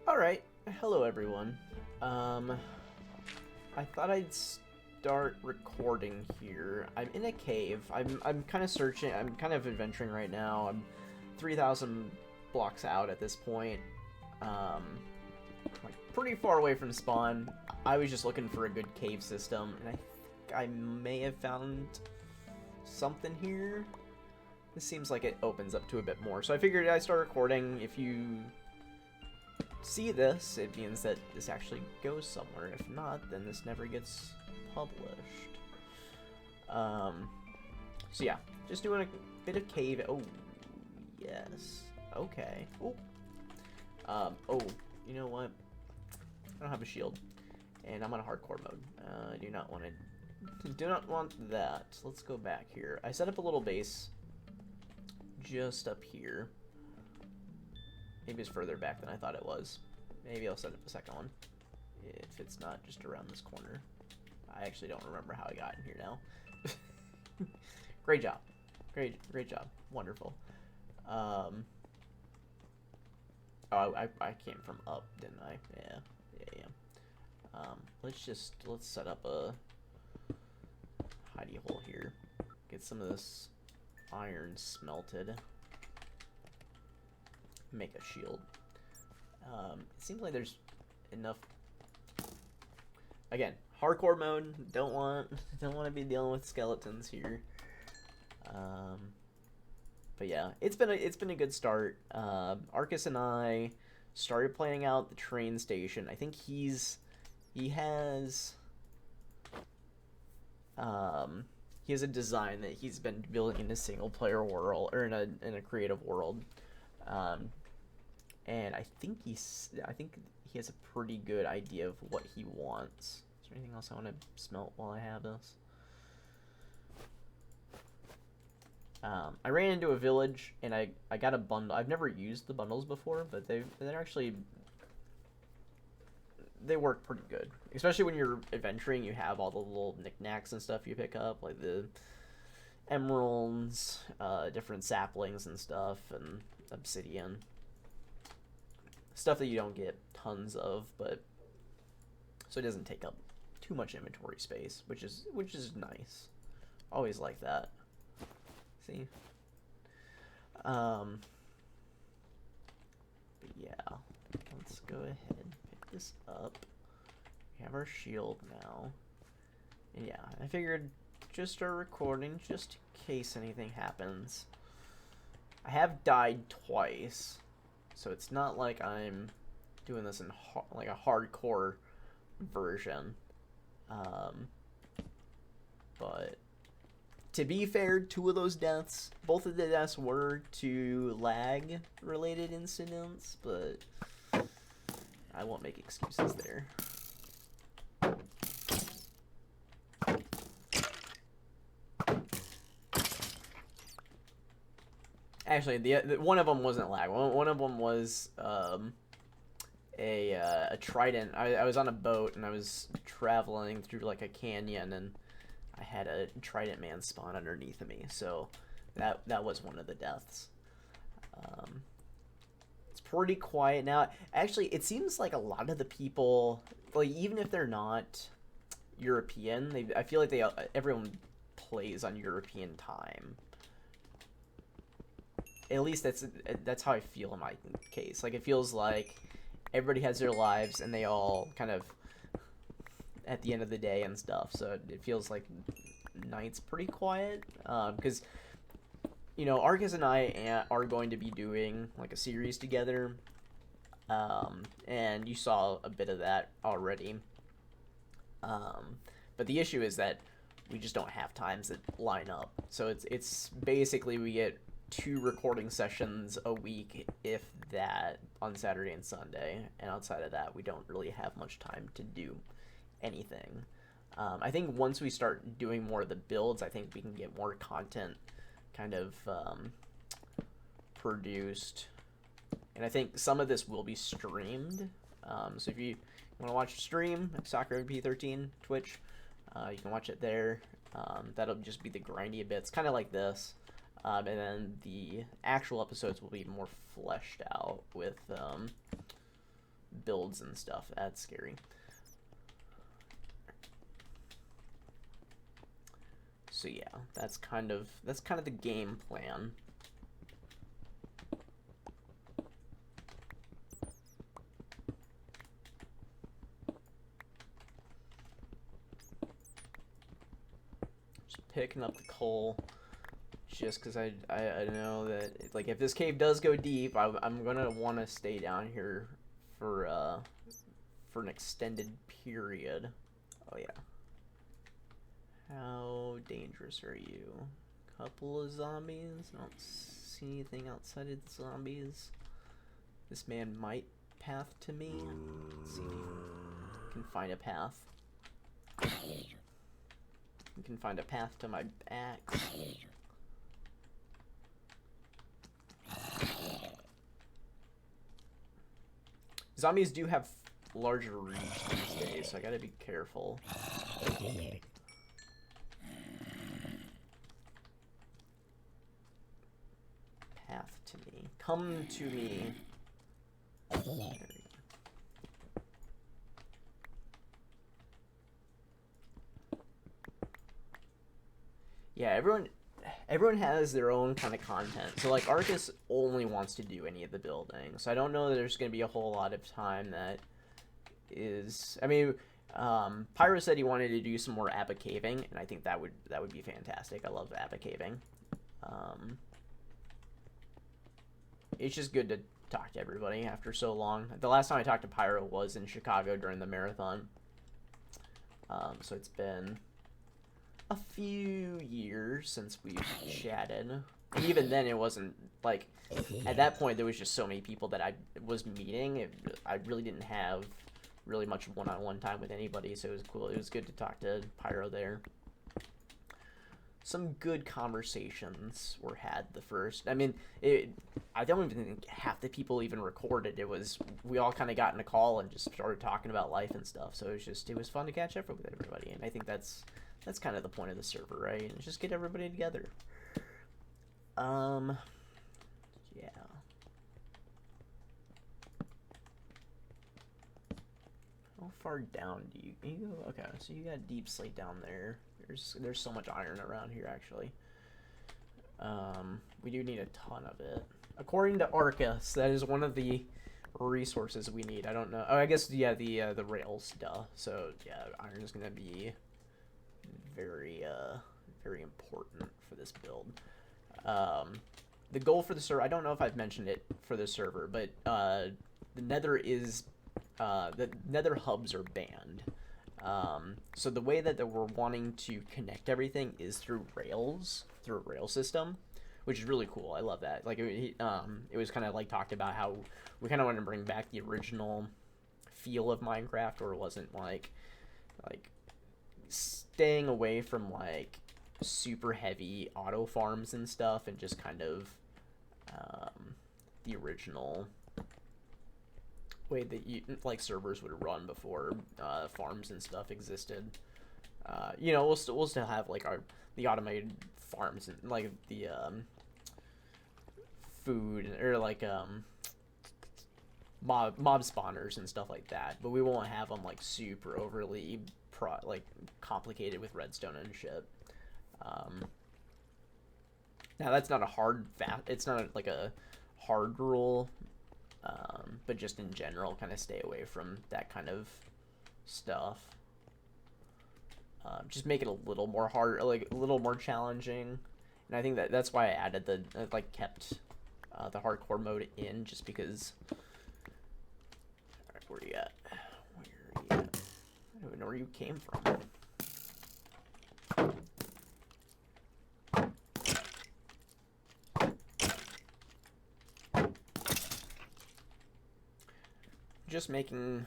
Alright, hello everyone. I thought I'd start recording here. I'm in a cave. I'm kind of searching, I'm kind of adventuring right now. I'm 3,000 blocks out at this point. Like pretty far away from spawn. I was just looking for a good cave system, and I think I may have found something here. This seems like it opens up to a bit more. So I figured I'd start recording. If you see this, it means that this actually goes somewhere. If not, then this never gets published. So yeah, just doing a bit of cave. Oh, yes. Okay. Oh. Oh, you know what? I don't have a shield, and I'm on a hardcore mode. I do not want that. Let's go back here. I set up a little base just up here. Maybe it's further back than I thought it was. Maybe I'll set up a second one if it's not just around this corner. I actually don't remember how I got in here now. Great job. Great job. Wonderful. Oh, I came from up, didn't I? Yeah. Let's set up a hidey hole here. Get some of this iron smelted. Make a shield. It seems like there's enough. Again, hardcore mode. Don't want to be dealing with skeletons here. But yeah, it's been a good start. Arcus and I started planning out the train station. I think he has a design that he's been building in a single player world or in a creative world. And I think he has a pretty good idea of what he wants. Is there anything else I want to smelt while I have this? I ran into a village and I got a bundle. I've never used the bundles before, but they work pretty good. Especially when you're adventuring, you have all the little knickknacks and stuff you pick up, like the emeralds, different saplings and stuff, and obsidian. Stuff that you don't get tons of, but so it doesn't take up too much inventory space, which is nice. Always like that. See? But yeah, let's go ahead and pick this up. We have our shield now. And yeah, I figured just start recording just in case anything happens. I have died twice, so it's not like I'm doing this in like a hardcore version. But to be fair, both of the deaths were to lag related incidents, but I won't make excuses there. Actually, the one of them wasn't lag. One of them was a trident. I was on a boat and I was traveling through like a canyon, and I had a trident man spawn underneath of me. So that was one of the deaths. It's pretty quiet now. Actually, it seems like a lot of the people, like even if they're not European, I feel like everyone plays on European time. At least that's how I feel in my case. Like, it feels like everybody has their lives and they all kind of at the end of the day and stuff. So it feels like night's pretty quiet. Because, you know, Arcus and I are going to be doing like a series together. And you saw a bit of that already. But the issue is that we just don't have times that line up. So it's basically we get 2 recording sessions a week, if that, on Saturday and Sunday, and outside of that we don't really have much time to do anything. I think once we start doing more of the builds, I think we can get more content kind of produced, and I think some of this will be streamed. So if you want to watch the stream, SoccerMP13 Twitch, you can watch it there. That'll just be the grindy bits, kind of like this. And then the actual episodes will be more fleshed out with builds and stuff. That's scary. So yeah, that's kind of the game plan. Just picking up the coal, just because I know that like if this cave does go deep, I'm gonna want to stay down here for an extended period. Oh yeah. How dangerous are you? Couple of zombies. I don't see anything outside of the zombies. This man might path to me. Let's see if he can find a path. You can find a path to my axe. Zombies do have larger reach these days, so I gotta be careful. Path to me. Come to me. There we go. Yeah, everyone has their own kind of content. So like Arcus only wants to do any of the building. So I don't know that there's going to be a whole lot of time that is. I mean, Pyro said he wanted to do some more Abba caving, and I think that would be fantastic. I love Abba caving. It's just good to talk to everybody after so long. The last time I talked to Pyro was in Chicago during the marathon. So it's been a few years since we've chatted. And even then, it wasn't, like, at that point, there was just so many people that I was meeting. I really didn't have really much one-on-one time with anybody, so it was cool. It was good to talk to Pyro there. Some good conversations were had the first. I mean, I don't even think half the people even recorded. It was, we all kind of got in a call and just started talking about life and stuff. So it was fun to catch up with everybody. And I think that's kind of the point of the server, right? And just get everybody together. Yeah. How far down do you go? Okay, so you got deep slate down there. There's so much iron around here, actually. We do need a ton of it. According to Arcus, that is one of the resources we need. I don't know. Oh, I guess, yeah, the rails, duh. So, yeah, iron is going to be very, very important for this build. The goal for the server, I don't know if I've mentioned it for the server, but the nether is, the nether hubs are banned. So the way that we're wanting to connect everything is through rails, through a rail system, which is really cool. I love that. Like, it was kind of like talked about how we kind of wanted to bring back the original feel of Minecraft, where it wasn't like staying away from like super heavy auto farms and stuff, and just kind of the original way that like servers would run before farms and stuff existed. You know, we'll still have like the automated farms and like the food, or like mob spawners and stuff like that, but we won't have them like super overly complicated with redstone and shit. Now that's not a hard it's not like a hard rule, but just in general, kind of stay away from that kind of stuff. Just make it a little more hard, like a little more challenging, and I think that's why I added kept the hardcore mode in, just because. All right, where are you at? I don't even know where you came from. Just making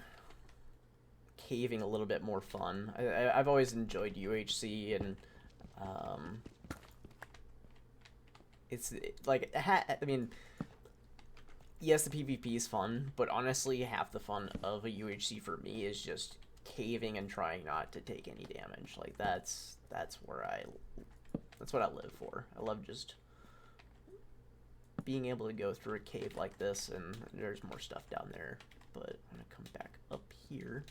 caving a little bit more fun. I've always enjoyed UHC, and it's like, I mean, yes, the PvP is fun, but honestly, half the fun of a UHC for me is just caving and trying not to take any damage. Like, that's what I live for. I love just being able to go through a cave like this, and there's more stuff down there. but I'm gonna come back up here.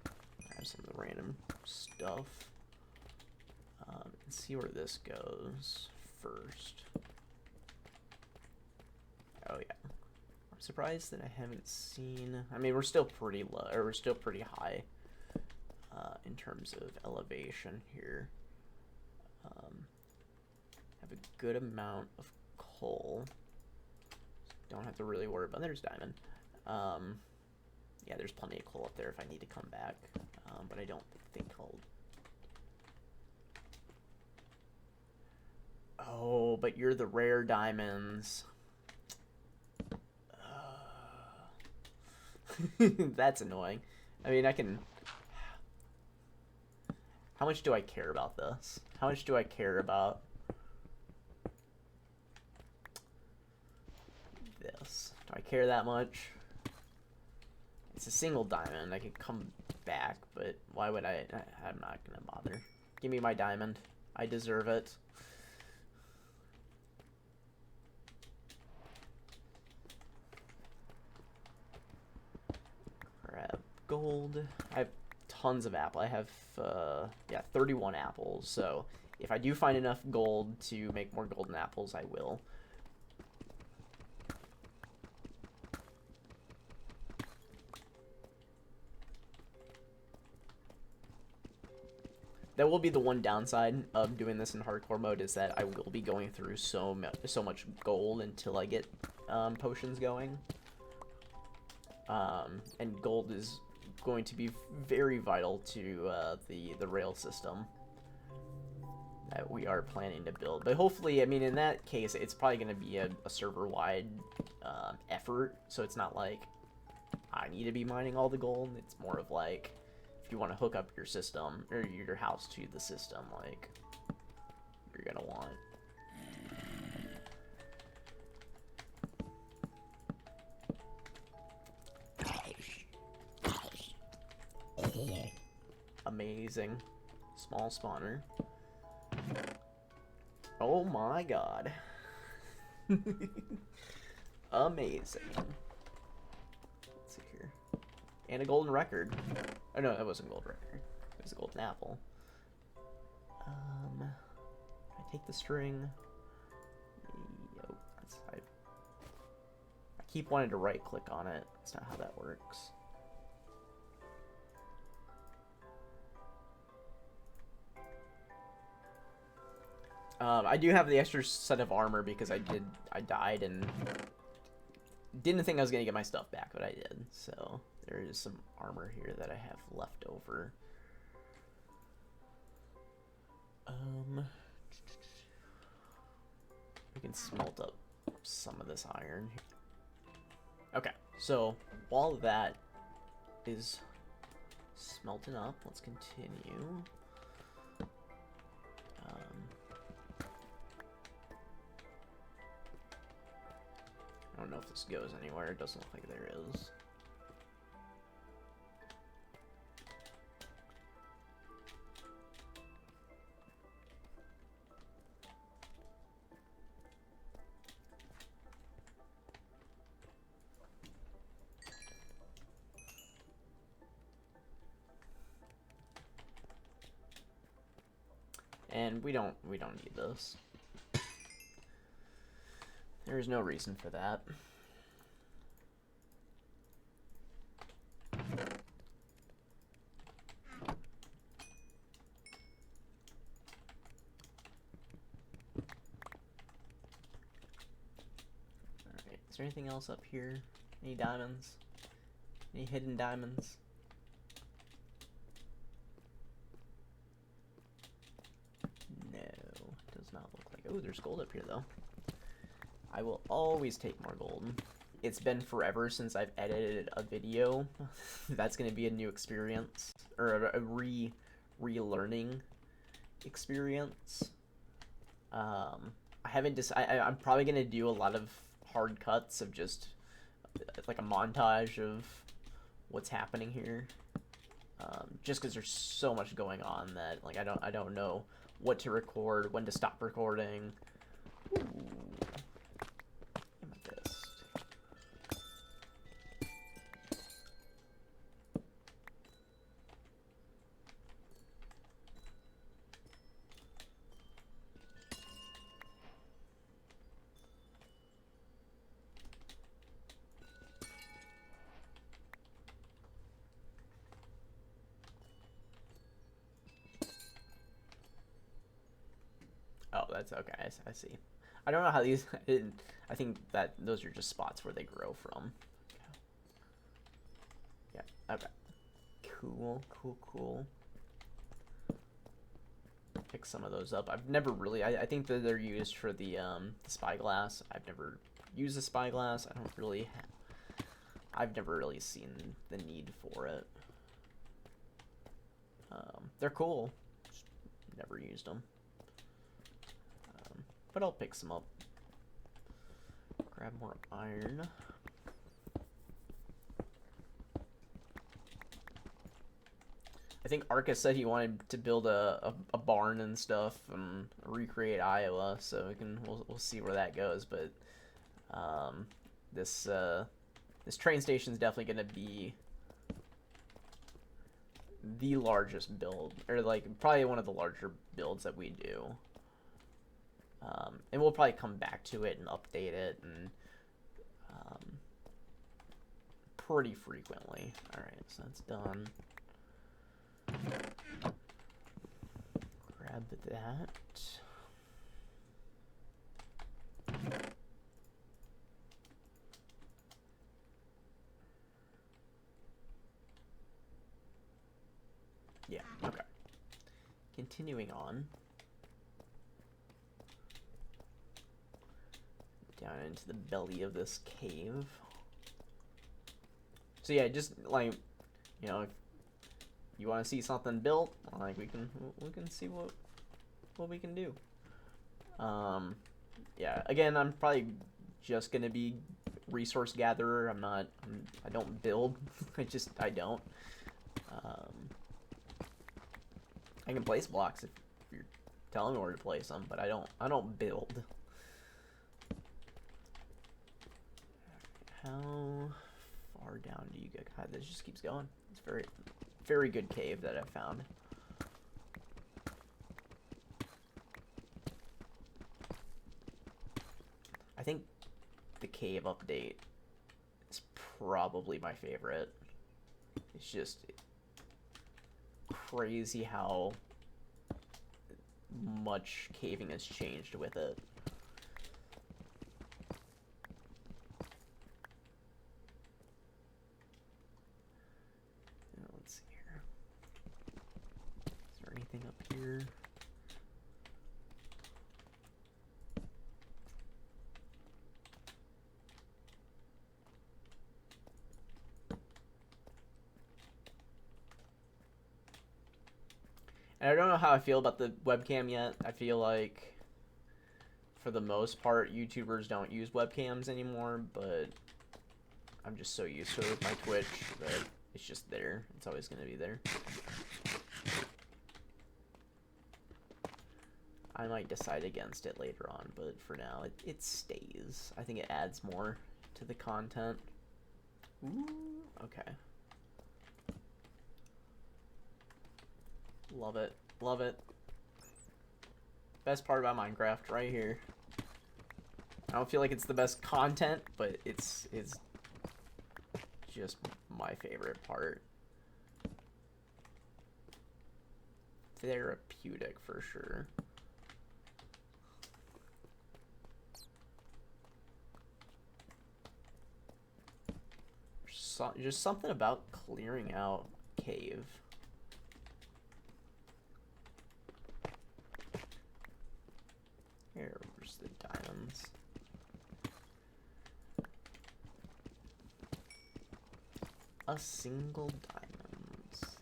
Grab some of the random stuff. And see where this goes first. Oh yeah. I'm surprised that I haven't seen... I mean, we're still pretty low, or we're still pretty high in terms of elevation here. Have a good amount of coal. Don't have to really worry about... There's diamond. Yeah, there's plenty of coal up there if I need to come back. But I don't think I'll... Oh, but you're the rare diamonds. That's annoying. I mean, I can... How much do I care about this? How much do I care about this? Do I care that much? It's a single diamond. I could come back, but why would I? I'm not gonna bother. Give me my diamond. I deserve it. Grab gold. I have tons of apple. I have yeah, 31 apples. So if I do find enough gold to make more golden apples, I will. That will be the one downside of doing this in hardcore mode, is that I will be going through so much gold until I get potions going. And gold is going to be very vital to the rail system that we are planning to build. But hopefully, I mean, in that case, it's probably going to be a server-wide effort, so it's not like I need to be mining all the gold. It's more of like, if you want to hook up your system, or your house to the system, like, you're going to want... Amazing. Small spawner. Oh my god. Amazing. Let's see here. And a golden record. Oh no, that wasn't a gold record. It was a golden apple. Can I take the string? Yo, I keep wanting to right click on it. That's not how that works. I do have the extra set of armor because I died and didn't think I was gonna get my stuff back, but I did. So there is some armor here that I have left over. We can smelt up some of this iron. Okay, so while that is smelting up, let's continue. I don't know if this goes anywhere. It doesn't look like there is. And we don't need this. There is no reason for that. Alright, is there anything else up here? Any diamonds? Any hidden diamonds? No, does not look like... Oh, there's gold up here though. I will always take more gold. It's been forever since I've edited a video. That's going to be a new experience, or a relearning experience. I haven't I'm probably going to do a lot of hard cuts of just like a montage of what's happening here. Just because there's so much going on that like I don't know what to record, when to stop recording. Ooh. it's okay. I see. I don't know how these. I think that those are just spots where they grow from. Yeah. Okay. Cool. Pick some of those up. I've never really. I think that they're used for the spyglass. I've never used the spyglass. I don't really. I've never really seen the need for it. They're cool. Just never used them. But I'll pick some up. Grab more iron. I think Arca said he wanted to build a barn and stuff and recreate Iowa, so we'll see where that goes. But this train station is definitely going to be the largest build, or like probably one of the larger builds that we do. And we'll probably come back to it and update it and pretty frequently. All right, so that's done. Grab that. Yeah, okay. Continuing on. Down into the belly of this cave. So yeah, just like, you know, if you want to see something built, like we can see what we can do. Yeah, again, I'm probably just gonna be resource gatherer. I don't build. I don't. I can place blocks if you're telling me where to place them, but I don't build. How far down do you get? God, this just keeps going. It's very, very good cave that I found. I think the cave update is probably my favorite. It's just crazy how much caving has changed with it. Let's see here. Is there anything up here? And I don't know how I feel about the webcam yet. I feel like, for the most part, YouTubers don't use webcams anymore, but I'm just so used to it with my Twitch that it's just there. It's always going to be there. I might decide against it later on, but for now, it stays. I think it adds more to the content. Ooh, okay. Love it. Love it. Best part about Minecraft right here. I don't feel like it's the best content, but it's just my favorite part. Therapeutic for sure. Just something about clearing out cave. Here's the diamonds. A single diamonds.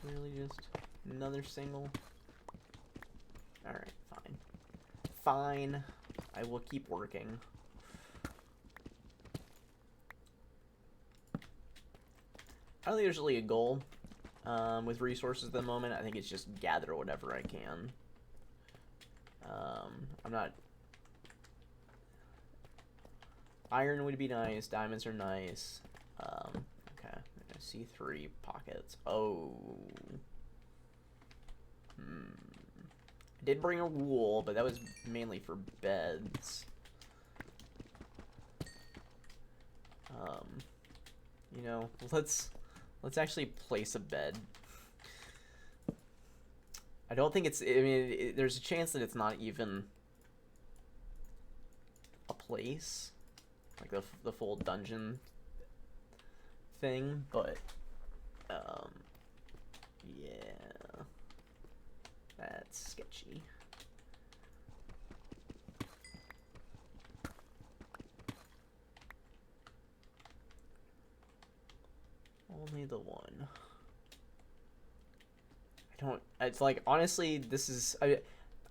Really just another single? Alright, fine. Fine. I will keep working. I don't think there's really a goal with resources at the moment. I think it's just gather whatever I can. I'm not... Iron would be nice. Diamonds are nice. Okay. I see 3 pockets. Oh. I did bring a wool, but that was mainly for beds. You know, let's actually place a bed. I don't think it's. I mean, there's a chance that it's not even a place, like the full dungeon thing. But yeah, that's sketchy. Only the one. I don't. It's like, honestly, this is.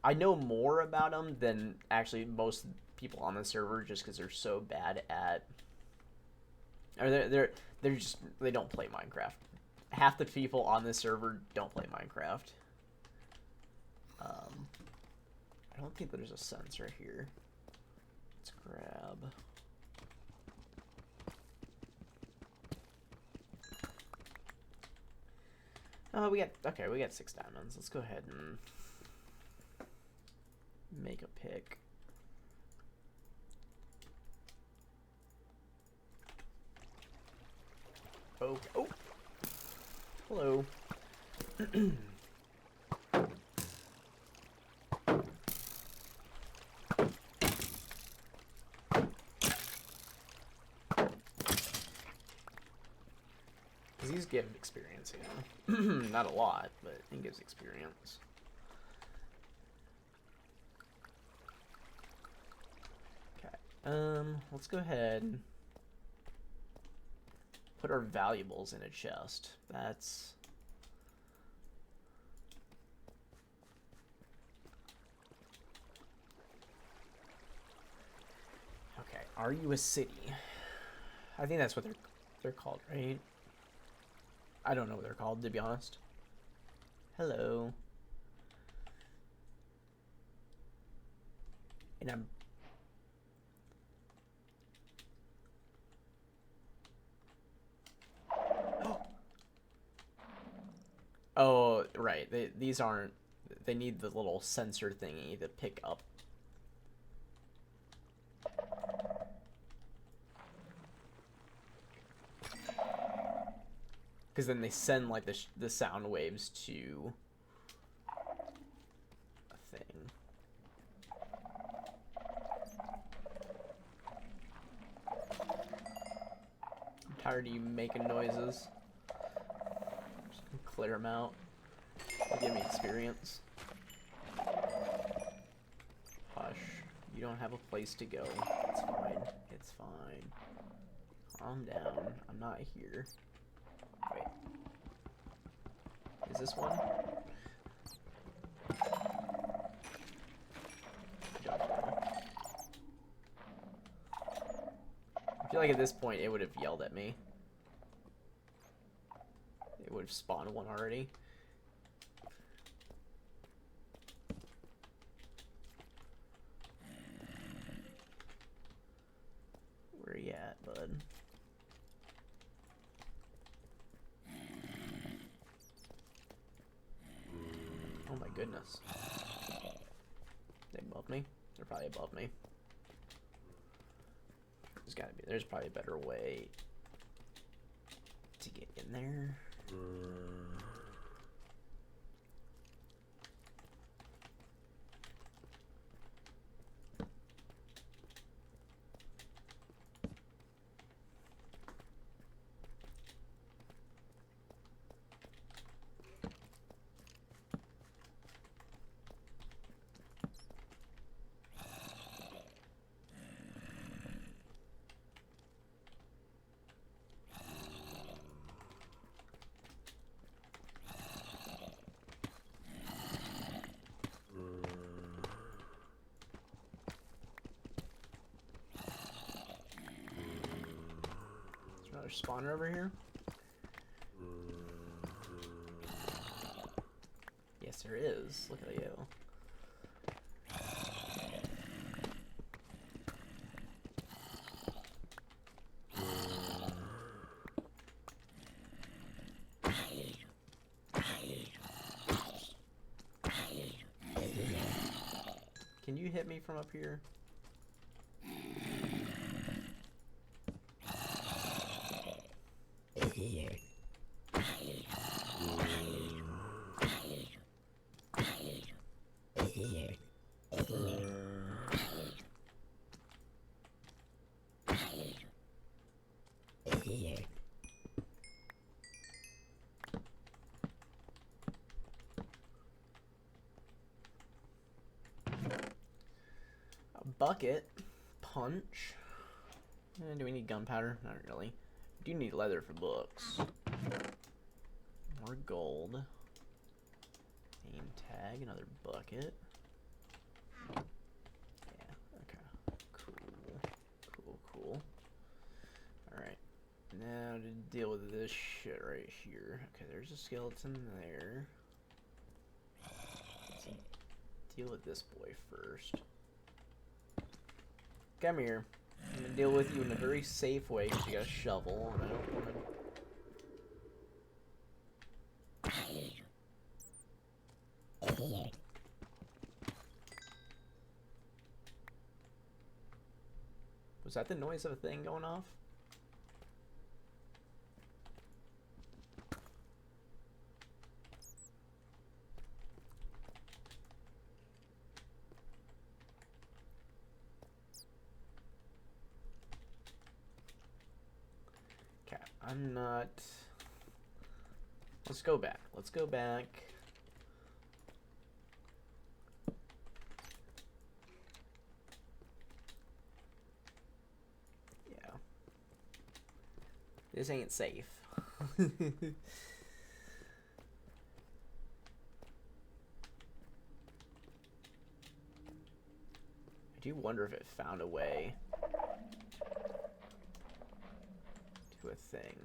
I know more about them than actually most people on the server, just because they're so bad at. Or they're just, they don't play Minecraft. Half the people on this server don't play Minecraft. I don't think there's a sense right here. Let's grab. Oh, we got 6 diamonds. Let's go ahead and make a pick. Oh, oh. Hello. Because these give experience, you know. Not a lot, but it gives experience. Okay. Let's go ahead and put our valuables in a chest. That's... Okay, are you a city? I think that's what they're called, right? I don't know what they're called, to be honest. Hello. And I'm... Oh, right. These aren't... They need the little sensor thingy to pick up. Because then they send, like, the sound waves to a thing. I'm tired of you making noises. Just clear them out. They'll give me experience. Hush. You don't have a place to go. It's fine. It's fine. Calm down. I'm not here. Wait. Is this one? I feel like at this point it would have yelled at me. It would have spawned one already. Where you at, bud? Oh my goodness. They above me? They're probably above me. There's probably a better way to get in there. There's another spawner over here. Yes, there is. Look at you. Can you hit me from up here? A bucket. Punch. Do we need gunpowder? Not really. We do need leather for books. More gold. Name tag, another bucket. Yeah, okay. Cool. Alright. Now to deal with this shit right here. Okay, there's a skeleton there. Let's deal with this boy first. Come here. I'm gonna deal with you in a very safe way because you got a shovel, and I don't want to. Was that the noise of a thing going off? Okay, I'm not. Let's go back. Let's go back. This ain't safe. I do wonder if it found a way to a thing.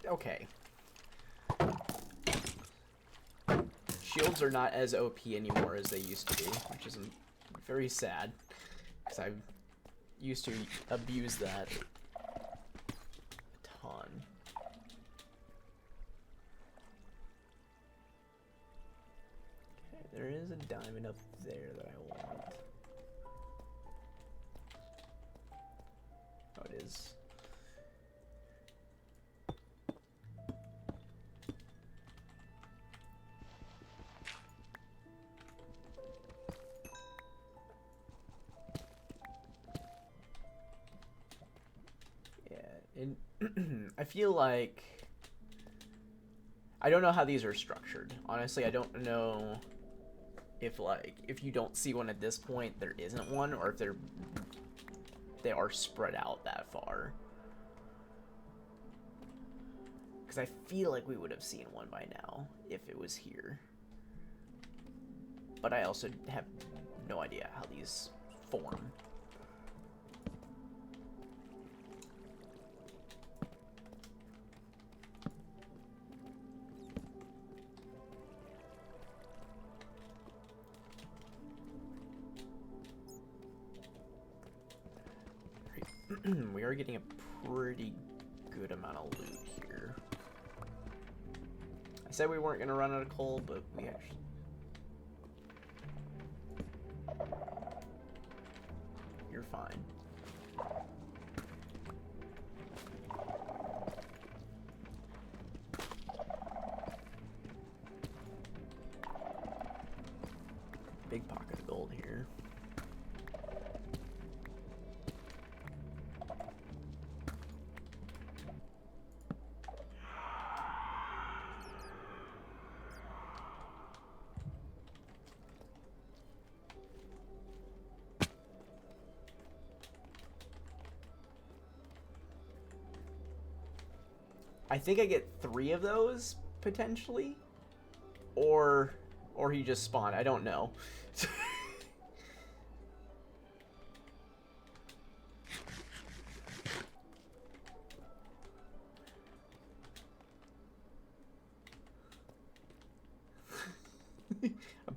Okay. Shields are not as OP anymore as they used to be, which is very sad, because I used to abuse that a ton. Okay, there is a diamond up there that I want. Oh, it is. I feel like I don't know how these are structured. Honestly, I don't know if if you don't see one at this point, there isn't one, or if they are spread out that far. Because I feel like we would have seen one by now if it was here. But I also have no idea how these form. We are getting a pretty good amount of loot here. I said we weren't going to run out of coal, but we actually... You're fine. Big pocket of gold here. I think I get 3 of those, potentially. Or he just spawned. I don't know.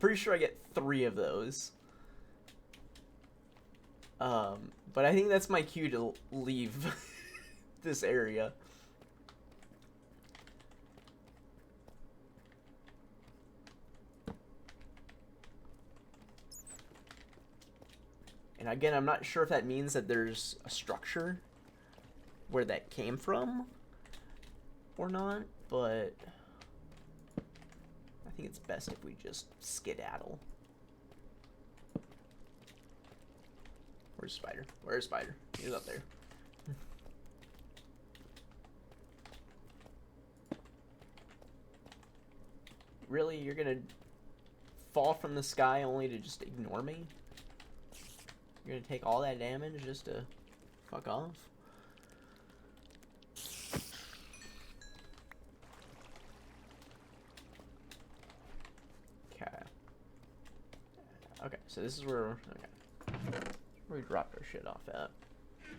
pretty sure I get 3 of those. But I think that's my cue to leave this area. And again, I'm not sure if that means that there's a structure where that came from or not, but I think it's best if we just skedaddle. Where's Spider? Where's Spider? He's up there. Really? You're gonna fall from the sky only to just ignore me? You're gonna take all that damage just to fuck off? Okay. Okay, so this is where, okay. Where we dropped our shit off at.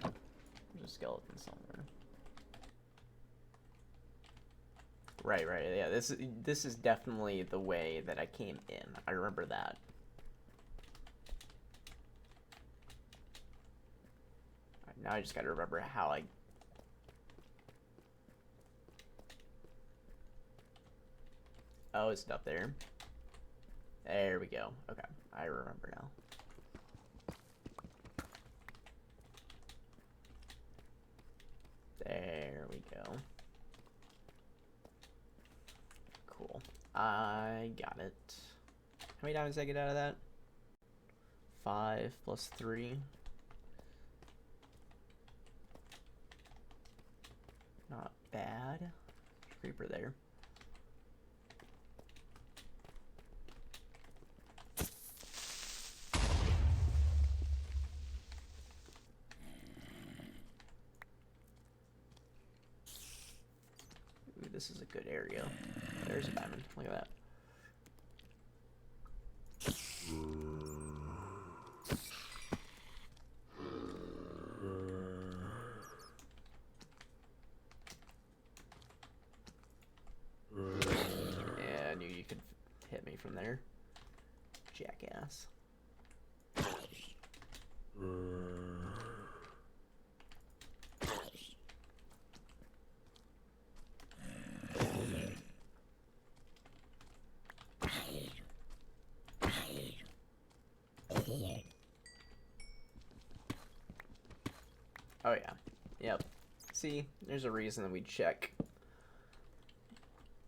There's a skeleton somewhere. Right, right, yeah, this is definitely the way that I came in. I remember that. Now I just gotta remember how I... Oh, it's up there. There we go. Okay, I remember now. There we go. Cool. I got it. How many diamonds did I get out of that? 5 plus 3. Not bad. Creeper there. Ooh, this is a good area. There's a diamond. Look at that. Yeah, I knew you could hit me from there. Jackass. Oh yeah. Yep. See, there's a reason that we check.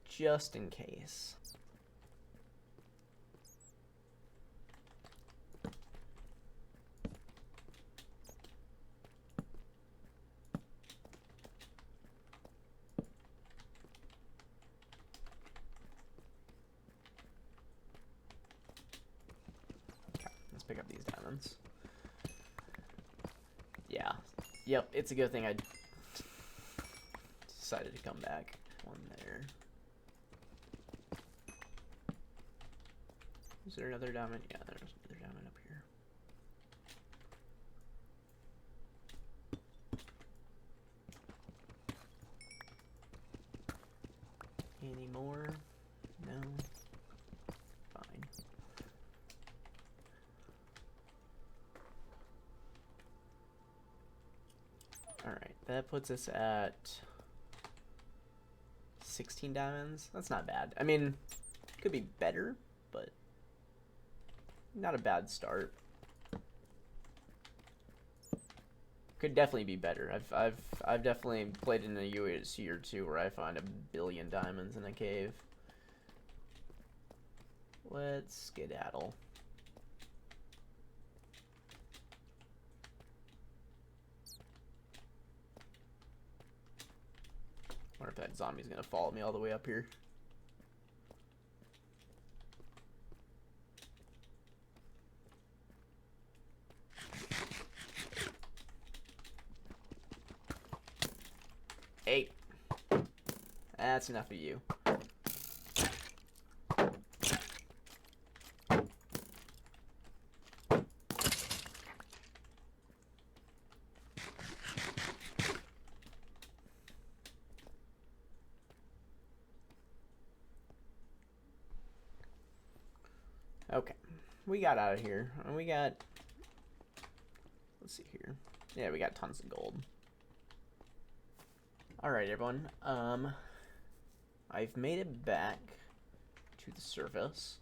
Just in case. Okay, let's pick up these diamonds. Yeah. Yep, it's a good thing I decided to come back. One there. Is there another diamond? Yeah, there's another diamond up here. Any more? No. Fine. Alright, that puts us at 16 diamonds. That's not bad. I mean, could be better, but not a bad start. Could definitely be better. I've definitely played in a UHC or two where I find 1 billion diamonds in a cave. Let's skedaddle. Wonder if that zombie's gonna follow me all the way up here. Hey, that's enough of you. Okay, we got out of here, and we got, let's see here. Yeah, we got tons of gold. Alright, everyone. I've made it back to the surface.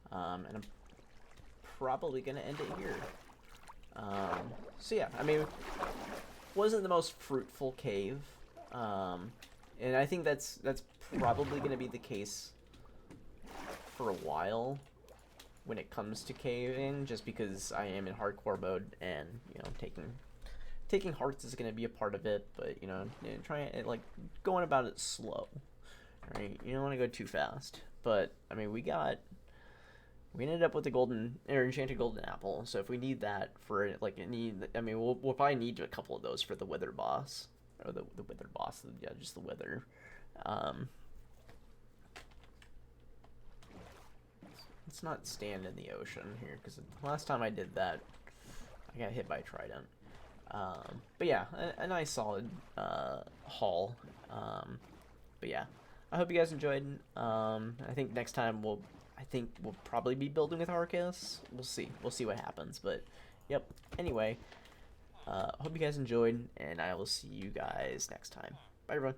And I'm probably going to end it here. So yeah, I mean, wasn't the most fruitful cave. And I think that's probably going to be the case for a while when it comes to caving, just because I am in hardcore mode, and, you know, taking hearts is going to be a part of it, but, you know, trying, like, going about it slow, right? You don't want to go too fast. But, I mean, we ended up with the enchanted golden apple, so if we need that for, like, I mean, we'll probably need a couple of those for the wither boss, or the wither boss, yeah, just the wither. Let's not stand in the ocean here, because the last time I did that, I got hit by a trident. But yeah, a nice solid haul. But yeah, I hope you guys enjoyed. I think next time we'll probably be building with Arcus. We'll see what happens. But yep. Anyway, hope you guys enjoyed, and I will see you guys next time. Bye, everyone.